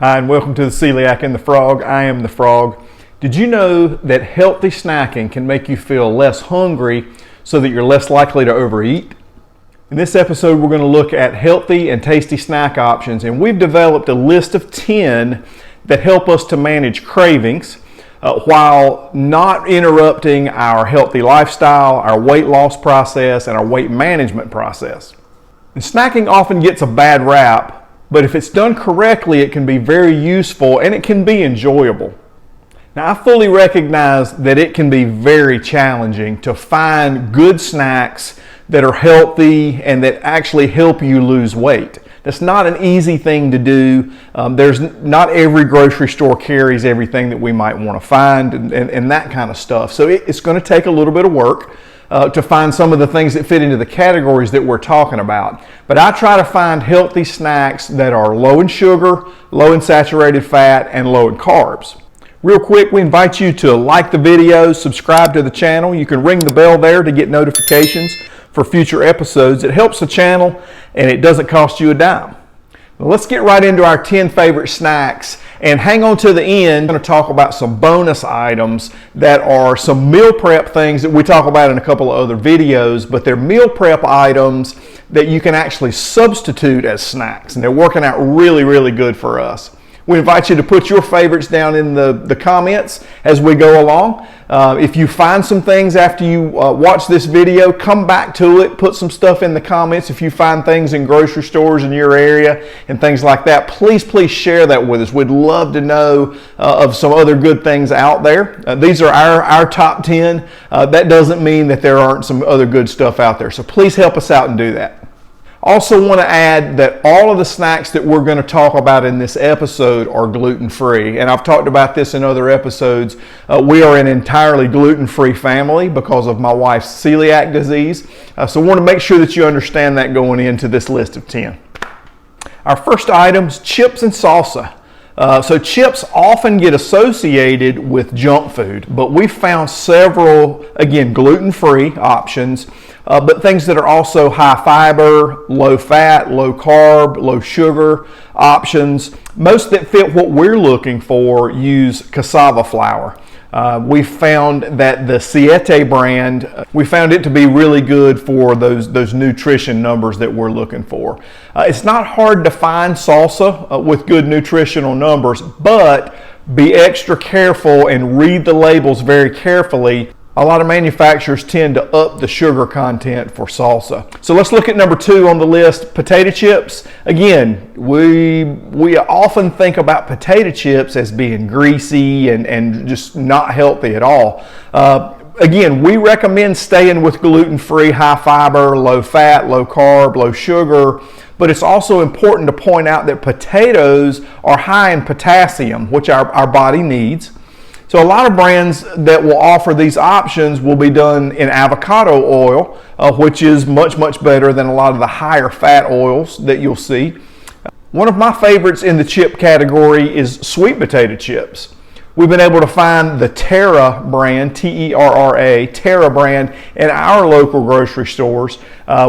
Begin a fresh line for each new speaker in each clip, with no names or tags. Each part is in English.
Hi, and welcome to the Celiac and the Frog. I am the Frog. Did you know that healthy snacking can make you feel less hungry so that you're less likely to overeat? In this episode, we're going to look at healthy and tasty snack options, and we've developed a list of 10 that help us to manage cravings while not interrupting our healthy lifestyle, our weight loss process, and our weight management process. And snacking often gets a bad rap, but if it's done correctly, it can be very useful and it can be enjoyable. Now, I fully recognize that it can be very challenging to find good snacks that are healthy and that actually help you lose weight. That's not an easy thing to do. Not every grocery store carries everything that we might want to find and that kind of stuff. So it's going to take a little bit of work to find some of the things that fit into the categories that we're talking about. But I try to find healthy snacks that are low in sugar, low in saturated fat, and low in carbs. Real quick, we invite you to like the video, subscribe to the channel. You can ring the bell there to get notifications for future episodes. It helps the channel and it doesn't cost you a dime. Well, let's get right into our 10 favorite snacks and hang on to the end. I'm going to talk about some bonus items that are some meal prep things that we talk about in a couple of other videos, but they're meal prep items that you can actually substitute as snacks, and they're working out really, really good for us. We invite you to put your favorites down in the comments as we go along. If you find some things after you watch this video, come back to it, put some stuff in the comments. If you find things in grocery stores in your area and things like that, please share that with us. We'd love to know of some other good things out there. These are our top 10. That doesn't mean that there aren't some other good stuff out there. So please help us out and do that. Also want to add that all of the snacks that we're going to talk about in this episode are gluten-free. And I've talked about this in other episodes. We are an entirely gluten-free family because of my wife's celiac disease. So I want to make sure that you understand that going into this list of 10. Our first item is chips and salsa. So chips often get associated with junk food, but we found several, again, gluten-free options, but things that are also high fiber, low fat, low carb, low sugar options. Most that fit what we're looking for use cassava flour. We found that the Siete brand, we found it to be really good for those nutrition numbers that we're looking for. It's not hard to find salsa with good nutritional numbers, but be extra careful and read the labels very carefully. A lot of manufacturers tend to up the sugar content for salsa. So let's look at number 2 on the list, potato chips. Again, we often think about potato chips as being greasy and just not healthy at all. Again, we recommend staying with gluten-free, high fiber, low fat, low carb, low sugar, but it's also important to point out that potatoes are high in potassium, which our body needs. So a lot of brands that will offer these options will be done in avocado oil, which is much better than a lot of the higher fat oils that you'll see. One of my favorites in the chip category is sweet potato chips. We've been able to find the Terra brand, T-E-R-R-A, Terra brand in our local grocery stores.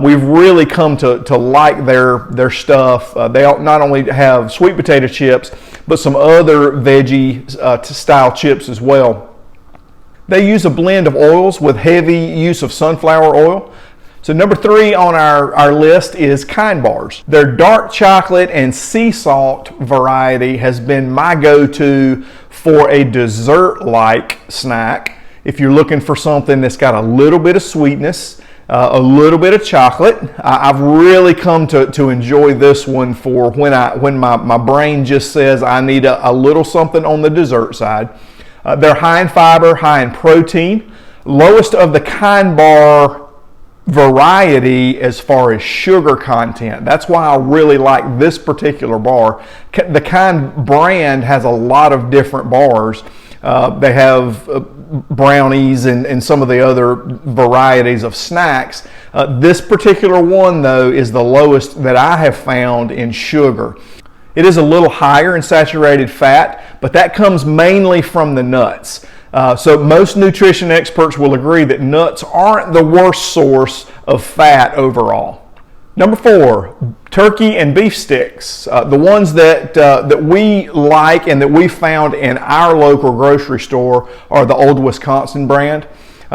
We've really come to like their stuff. They not only have sweet potato chips, but some other veggie style chips as well. They use a blend of oils with heavy use of sunflower oil. So number 3 on our list is Kind Bars. Their dark chocolate and sea salt variety has been my go-to for a dessert-like snack. If you're looking for something that's got a little bit of sweetness, a little bit of chocolate, I've really come to enjoy this one for when my brain just says I need a little something on the dessert side. They're high in fiber, high in protein, lowest of the Kind Bar variety as far as sugar content. That's why I really like this particular bar. The Kind brand has a lot of different bars. They have brownies and some of the other varieties of snacks. This particular one, though, is the lowest that I have found in sugar. It is a little higher in saturated fat, but that comes mainly from the nuts. So most nutrition experts will agree that nuts aren't the worst source of fat overall. Number 4, Turkey and beef sticks, the ones that we like and that we found in our local grocery store are the Old Wisconsin brand.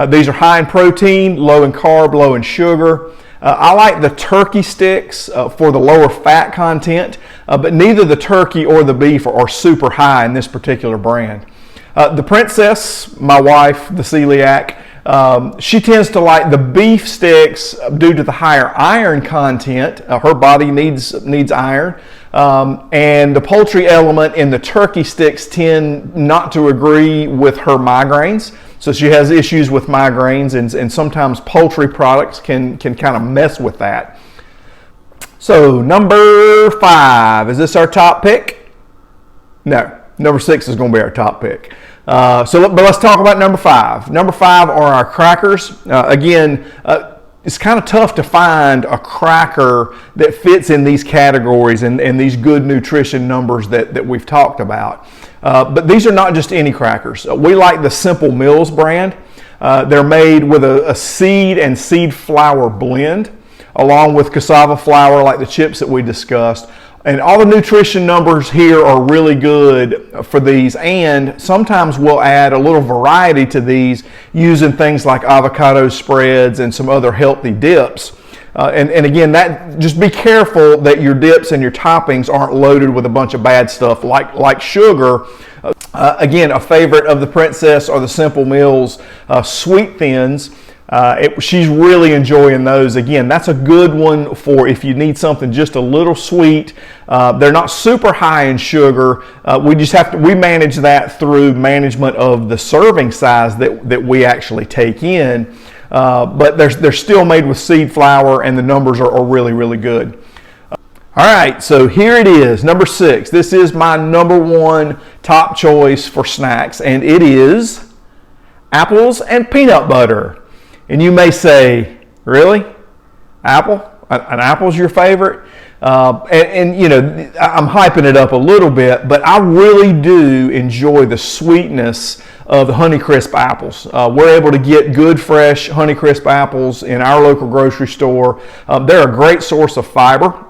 These are high in protein, low in carb, low in sugar. I like the turkey sticks for the lower fat content, but neither the turkey or the beef are super high in this particular brand. The Princess, my wife, the celiac, she tends to like the beef sticks due to the higher iron content. Her body needs iron. And the poultry element in the turkey sticks tend not to agree with her migraines. So she has issues with migraines, and sometimes poultry products can kind of mess with that. So number 5, is this our top pick? No, number 6 is going to be our top pick. But let's talk about number 5. Number 5 are our crackers. It's kind of tough to find a cracker that fits in these categories and these good nutrition numbers that we've talked about. But these are not just any crackers. We like the Simple Mills brand. They're made with a seed and seed flour blend, along with cassava flour like the chips that we discussed. And all the nutrition numbers here are really good for these, and sometimes we'll add a little variety to these using things like avocado spreads and some other healthy dips. And again, just be careful that your dips and your toppings aren't loaded with a bunch of bad stuff like sugar. Again, a favorite of the Princess are the Simple Mills Sweet Thins. She's really enjoying those. Again, that's a good one for if you need something just a little sweet. They're not super high in sugar. We manage that through management of the serving size that we actually take in. But they're still made with seed flour, and the numbers are really, really good. All right, so here it is, number 6. This is my number 1 top choice for snacks, and it is apples and peanut butter. And you may say, really? Apple? An apple's your favorite? And you know, I'm hyping it up a little bit, but I really do enjoy the sweetness of the Honeycrisp apples. We're able to get good, fresh Honeycrisp apples in our local grocery store. They're a great source of fiber.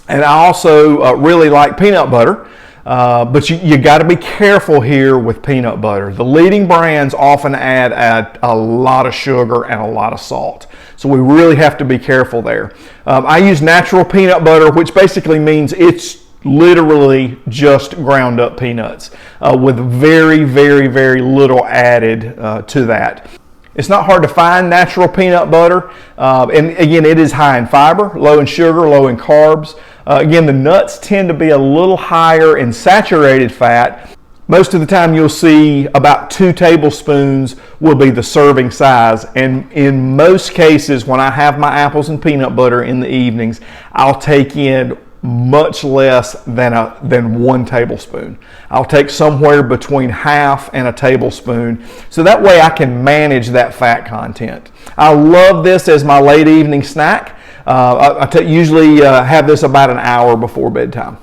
And I also really like peanut butter. But you got to be careful here with peanut butter. The leading brands often add a lot of sugar and a lot of salt. So we really have to be careful there. I use natural peanut butter, which basically means it's literally just ground up peanuts with very, very, very little added to that. It's not hard to find natural peanut butter. And again, it is high in fiber, low in sugar, low in carbs. Again, the nuts tend to be a little higher in saturated fat. Most of the time you'll see about 2 tablespoons will be the serving size. And in most cases, when I have my apples and peanut butter in the evenings, I'll take in much less than 1 tablespoon. I'll take somewhere between half and a tablespoon, so that way I can manage that fat content. I love this as my late evening snack. I usually have this about an hour before bedtime.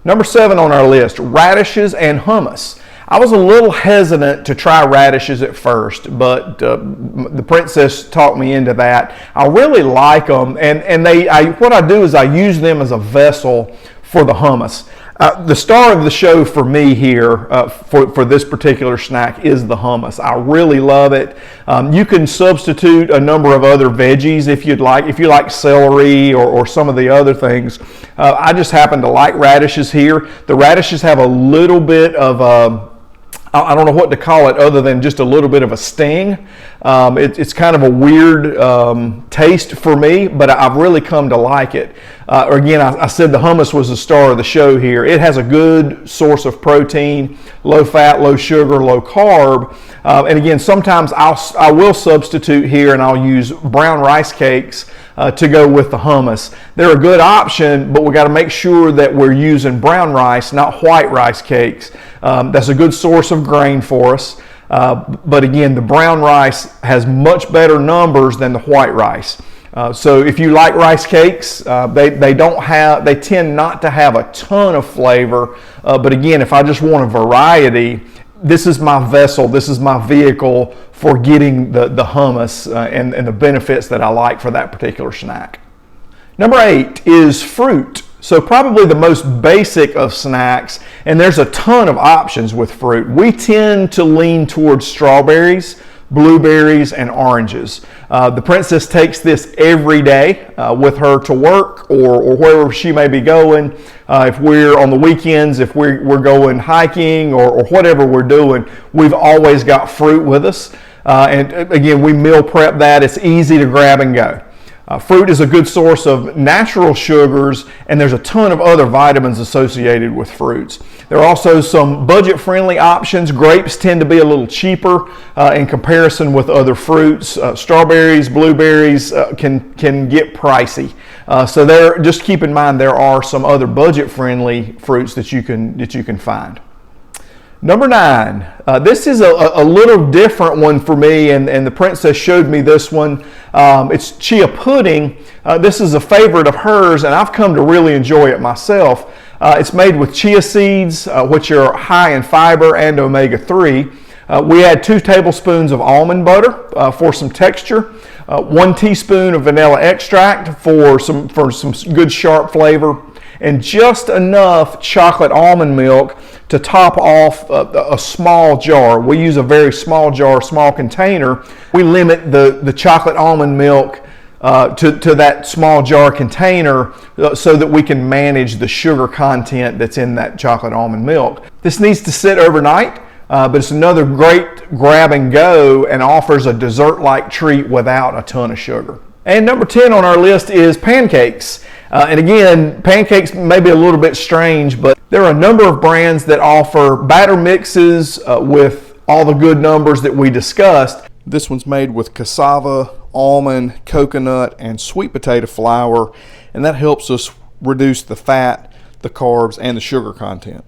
Number 7 on our list, radishes and hummus. I was a little hesitant to try radishes at first, but the Princess talked me into that. I really like them, and what I do is I use them as a vessel for the hummus. The star of the show for me here for this particular snack is the hummus. I really love it. You can substitute a number of other veggies if you'd like. If you like celery or some of the other things. I just happen to like radishes here. The radishes have a little bit of I don't know what to call it other than just a little bit of a sting. It's kind of a weird taste for me, but I've really come to like it. Again, I said the hummus was the star of the show here. It has a good source of protein, low fat, low sugar, low carb. And again, sometimes I will substitute here and I'll use brown rice cakes to go with the hummus. They're a good option, but we got to make sure that we're using brown rice, not white rice cakes. That's a good source of grain for us. But again, the brown rice has much better numbers than the white rice. So if you like rice cakes, they tend not to have a ton of flavor. But again, if I just want a variety, this is my vessel, this is my vehicle for getting the hummus and the benefits that I like for that particular snack. Number 8 is fruit. So probably the most basic of snacks, and there's a ton of options with fruit. We tend to lean towards strawberries, blueberries, and oranges. The princess takes this every day with her to work or wherever she may be going. If we're on the weekends, if we're going hiking or whatever we're doing, we've always got fruit with us. And again, we meal prep that. It's easy to grab and go. Fruit is a good source of natural sugars, and there's a ton of other vitamins associated with fruits. There are also some budget-friendly options. Grapes tend to be a little cheaper in comparison with other fruits. Strawberries, blueberries can get pricey. So just keep in mind there are some other budget-friendly fruits that you can find. Number 9, this is a little different one for me, and the princess showed me this one. It's chia pudding. This is a favorite of hers, and I've come to really enjoy it myself. It's made with chia seeds, which are high in fiber and omega-3. We add 2 tablespoons of almond butter for some texture, 1 teaspoon of vanilla extract for some good sharp flavor, and just enough chocolate almond milk to top off a small jar. We use a very small jar, small container. We limit the chocolate almond milk to that small jar container so that we can manage the sugar content that's in that chocolate almond milk. This needs to sit overnight, but it's another great grab and go and offers a dessert-like treat without a ton of sugar. And number 10 on our list is pancakes. And again, pancakes may be a little bit strange, but there are a number of brands that offer batter mixes with all the good numbers that we discussed. This one's made with cassava, almond, coconut, and sweet potato flour, and that helps us reduce the fat, the carbs, and the sugar content.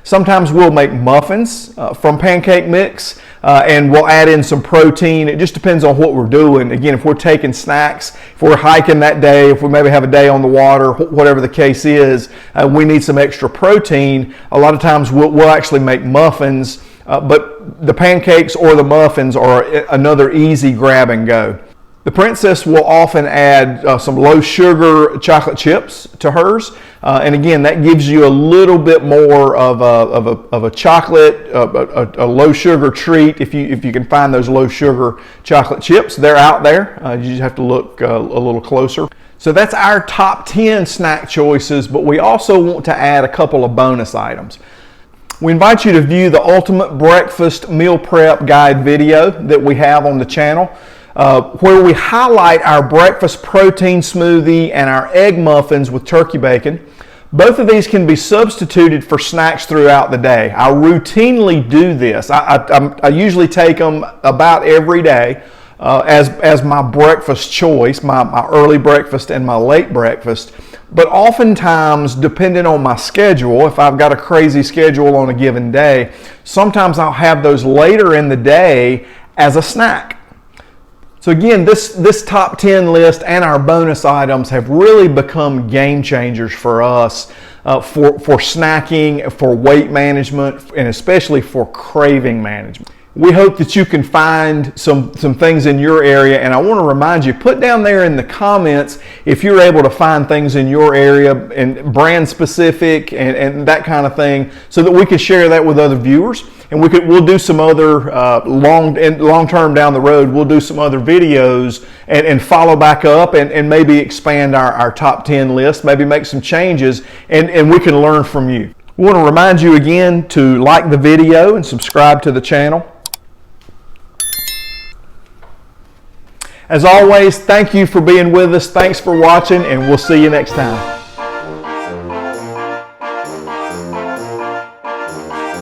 Sometimes we'll make muffins from pancake mix and we'll add in some protein. It just depends on what we're doing. Again, if we're taking snacks, if we're hiking that day, if we maybe have a day on the water, whatever the case is, we need some extra protein. A lot of times we'll actually make muffins, but the pancakes or the muffins are another easy grab and go. The princess will often add some low sugar chocolate chips to hers, and again that gives you a little bit more of a chocolate, a low sugar treat. If you can find those low sugar chocolate chips, they're out there. You just have to look a little closer. So that's our top 10 snack choices, but we also want to add a couple of bonus items. We invite you to view the Ultimate Breakfast Meal Prep Guide video that we have on the channel, where we highlight our breakfast protein smoothie and our egg muffins with turkey bacon. Both of these can be substituted for snacks throughout the day. I routinely do this. I usually take them about every day as my breakfast choice, my early breakfast and my late breakfast. But oftentimes, depending on my schedule, if I've got a crazy schedule on a given day, sometimes I'll have those later in the day as a snack. So again, this top 10 list and our bonus items have really become game changers for us for snacking, for weight management, and especially for craving management. We hope that you can find some things in your area, and I want to remind you, put down there in the comments if you're able to find things in your area and brand specific and that kind of thing, so that we can share that with other viewers. And we'll do some other long term down the road, we'll do some other videos and follow back up and maybe expand our top 10 list, maybe make some changes, and we can learn from you. We want to remind you again to like the video and subscribe to the channel. As always, thank you for being with us. Thanks for watching, and we'll see you next time.